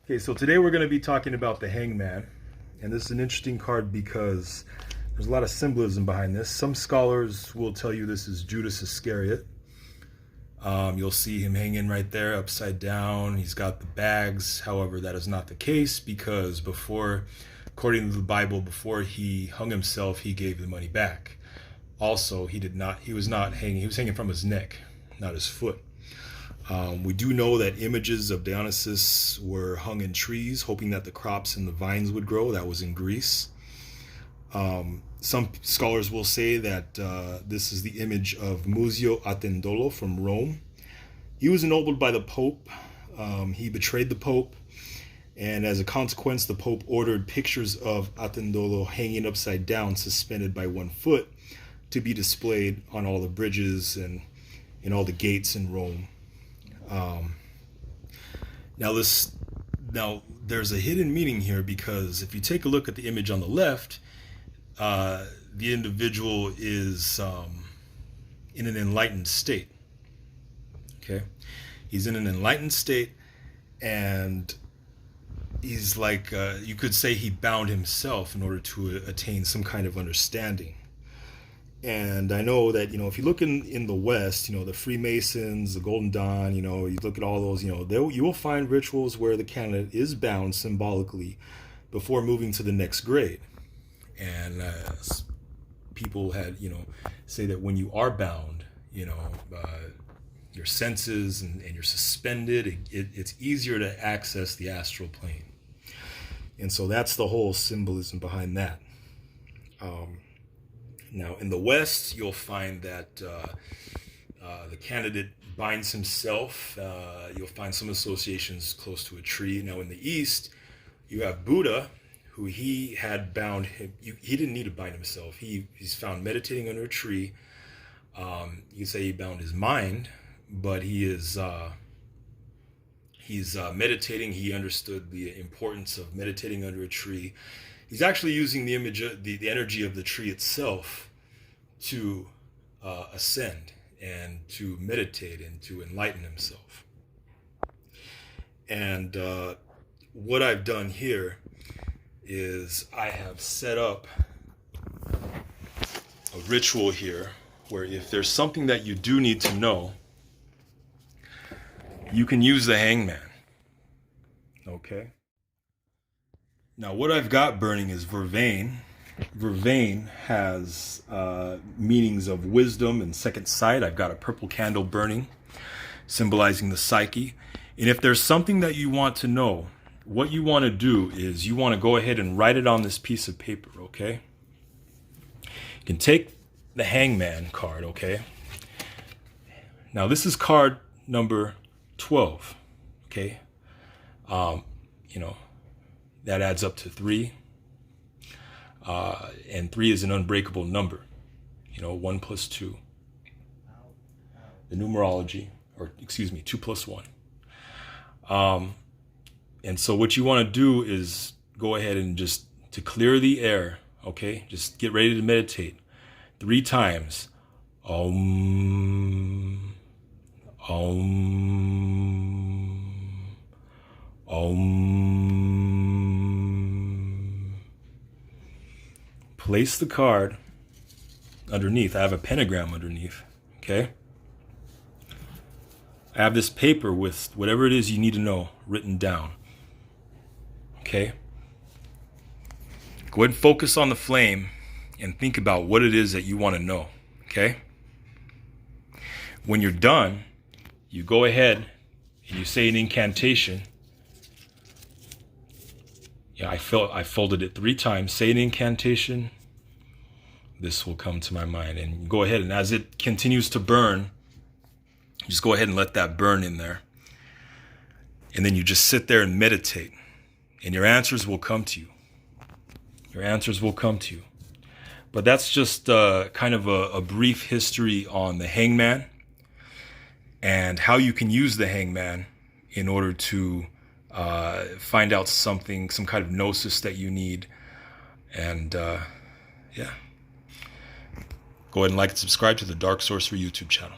Okay, so today we're going to be talking about the Hangman, and this is an interesting card because there's a lot of symbolism behind this. Some scholars will tell you this is Judas Iscariot. You'll see him hanging right there upside down. He's got the bags. However, that is not the case because according to the Bible, before he hung himself, he gave the money back. Also, he was hanging from his neck, not his foot. We do know that images of Dionysus were hung in trees, hoping that the crops and the vines would grow. That was in Greece. Some scholars will say that this is the image of Muzio Attendolo from Rome. He was ennobled by the Pope. He betrayed the Pope. And as a consequence, the Pope ordered pictures of Attendolo hanging upside down, suspended by one foot, to be displayed on all the bridges and in all the gates in Rome. Now there's a hidden meaning here, because if you take a look at the image on the left, the individual is in an enlightened state. Okay, he's in an enlightened state, and he's like, you could say he bound himself in order to attain some kind of understanding. And I know that, if you look in the West, the Freemasons, the Golden Dawn, you look at all those, you will find rituals where the candidate is bound symbolically before moving to the next grade. And people had, say that when you are bound, your senses and you're suspended, it's easier to access the astral plane. And so that's the whole symbolism behind that. Now, in the West, you'll find that the candidate binds himself. You'll find some associations close to a tree. Now, in the East, you have Buddha, who he had bound him. He didn't need to bind himself. He's found meditating under a tree. You say he bound his mind, but he's meditating. He understood the importance of meditating under a tree. He's actually using the image, the energy of the tree itself, to ascend and to meditate and to enlighten himself. And what I've done here is I have set up a ritual here where if there's something that you do need to know, you can use the Hangman. Okay? Now, what I've got burning is vervain. Vervain has meanings of wisdom and second sight. I've got a purple candle burning, symbolizing the psyche. And if there's something that you want to know, what you want to do is you want to go ahead and write it on this piece of paper, okay? You can take the Hangman card, okay? Now, this is card number 12, okay? That adds up to 3. And 3 is an unbreakable number. 1 plus 2. The numerology, 2 plus 1. And so what you want to do is go ahead and just, to clear the air, okay? Just get ready to meditate 3 times. Om, Om, Om. Place the card underneath. I have a pentagram underneath, okay? I have this paper with whatever it is you need to know written down, okay? Go ahead and focus on the flame and think about what it is that you want to know, okay? When you're done, you go ahead and you say an incantation. Yeah, I folded it 3 times. Say an incantation. This will come to my mind. And go ahead, and as it continues to burn, just go ahead and let that burn in there. And then you just sit there and meditate. And your answers will come to you. Your answers will come to you. But that's just kind of a brief history on the Hangman and how you can use the Hangman in order to find out some kind of gnosis that you need. And yeah. Go ahead and like and subscribe to the Dark Sorcery YouTube channel.